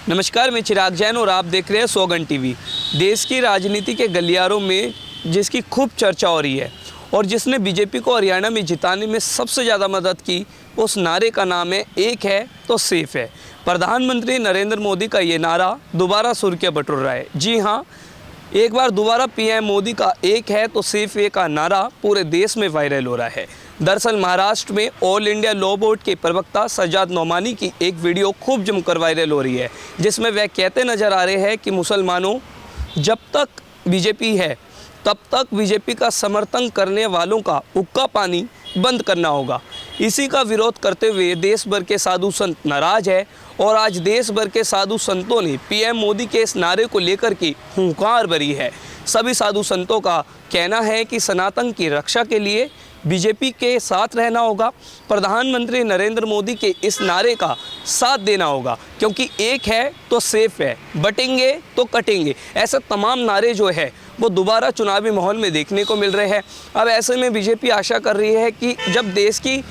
नमस्कार, मैं चिराग जैन और आप देख रहे हैं सौगंध टीवी। देश की राजनीति के गलियारों में जिसकी खूब चर्चा हो रही है और जिसने बीजेपी को हरियाणा में जिताने में सबसे ज़्यादा मदद की, उस नारे का नाम है एक है तो सेफ है। प्रधानमंत्री नरेंद्र मोदी का ये नारा दोबारा सुर्खियां बटोर रहा है। जी हाँ, एक बार दोबारा पीएम मोदी का एक है तो सेफ है का नारा पूरे देश में वायरल हो रहा है। दरअसल महाराष्ट्र में ऑल इंडिया लॉ बोर्ड के प्रवक्ता सज्जाद नोमानी की एक वीडियो खूब जमकर वायरल हो रही है, जिसमें वह कहते नजर आ रहे हैं कि मुसलमानों, जब तक बीजेपी है तब तक बीजेपी का समर्थन करने वालों का हुक्का पानी बंद करना होगा। इसी का विरोध करते हुए देश भर के साधु संत नाराज है और आज देश भर के साधु संतों ने पीएम मोदी के इस नारे को लेकर के हुंकार भरी है। सभी साधु संतों का कहना है कि सनातन की रक्षा के लिए बीजेपी के साथ रहना होगा, प्रधानमंत्री नरेंद्र मोदी के इस नारे का साथ देना होगा, क्योंकि एक है तो सेफ है, बटेंगे तो कटेंगे। ऐसे तमाम नारे जो है वो दोबारा चुनावी माहौल में देखने को मिल रहे हैं। अब ऐसे में बीजेपी आशा कर रही है कि जब देश की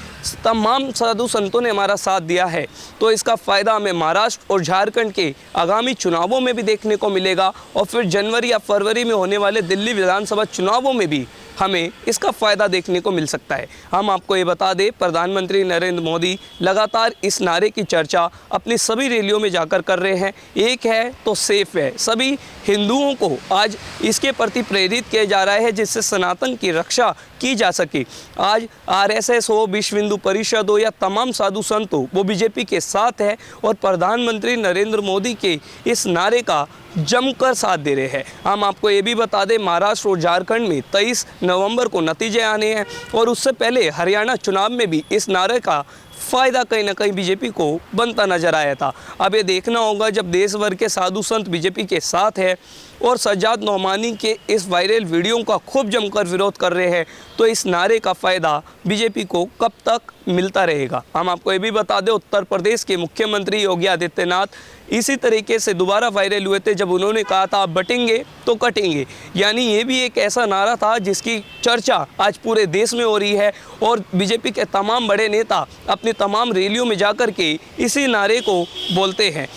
तमाम साधु संतों ने हमारा साथ दिया है तो इसका फ़ायदा हमें महाराष्ट्र और झारखंड के आगामी चुनावों में भी देखने को मिलेगा और फिर जनवरी या फरवरी में होने वाले दिल्ली विधानसभा चुनावों में भी हमें इसका फ़ायदा देखने को मिल सकता है। हम आपको ये बता दें, प्रधानमंत्री नरेंद्र मोदी लगातार इस नारे की चर्चा अपनी सभी रैलियों में जाकर कर रहे हैं। एक है तो सेफ है। सभी हिंदुओं को आज इसके प्रति प्रेरित किया जा रहा है जिससे सनातन की रक्षा की जा सके। आज आरएसएस हो, विश्व हिंदू परिषद हो या तमाम साधु संत हो, वो बीजेपी के साथ है और प्रधानमंत्री नरेंद्र मोदी के इस नारे का जमकर साथ दे रहे हैं। हम आपको ये भी बता दें, महाराष्ट्र और झारखंड में 23 नवंबर को नतीजे आने हैं और उससे पहले हरियाणा चुनाव में भी इस नारे का फ़ायदा कहीं ना कहीं बीजेपी को बनता नजर आया था। अब ये देखना होगा, जब देश भर के साधु संत बीजेपी के साथ है और सज्जाद नोमानी के इस वायरल वीडियो का खूब जमकर विरोध कर रहे हैं, तो इस नारे का फ़ायदा बीजेपी को कब तक मिलता रहेगा। हम आपको ये भी बता दें, उत्तर प्रदेश के मुख्यमंत्री योगी आदित्यनाथ इसी तरीके से दोबारा वायरल हुए थे जब उन्होंने कहा था आप बटेंगे तो कटेंगे। यानी ये भी एक ऐसा नारा था जिसकी चर्चा आज पूरे देश में हो रही है और बीजेपी के तमाम बड़े नेता अपनी तमाम रैलियों में जाकर के इसी नारे को बोलते हैं।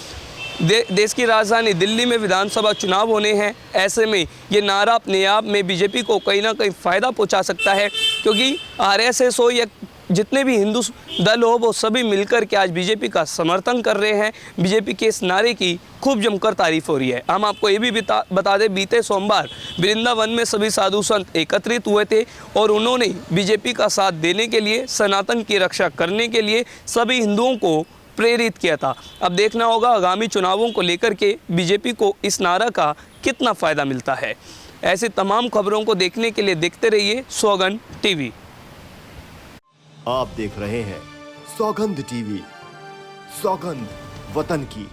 देश की राजधानी दिल्ली में विधानसभा चुनाव होने हैं। ऐसे में ये नारा अपने आप में बीजेपी को कहीं ना कहीं फ़ायदा पहुंचा सकता है, क्योंकि आरएसएस हो या जितने भी हिंदू दल हो, वो सभी मिलकर के आज बीजेपी का समर्थन कर रहे हैं। बीजेपी के इस नारे की खूब जमकर तारीफ हो रही है। हम आपको ये भी बता दें, बीते सोमवार वृंदावन में सभी साधु संत एकत्रित हुए थे और उन्होंने बीजेपी का साथ देने के लिए, सनातन की रक्षा करने के लिए सभी हिंदुओं को प्रेरित किया था। अब देखना होगा आगामी चुनावों को लेकर के बीजेपी को इस नारा का कितना फ़ायदा मिलता है। ऐसी तमाम खबरों को देखने के लिए देखते रहिए सौगंध टीवी। आप देख रहे हैं सौगंध टीवी, सौगंध वतन की।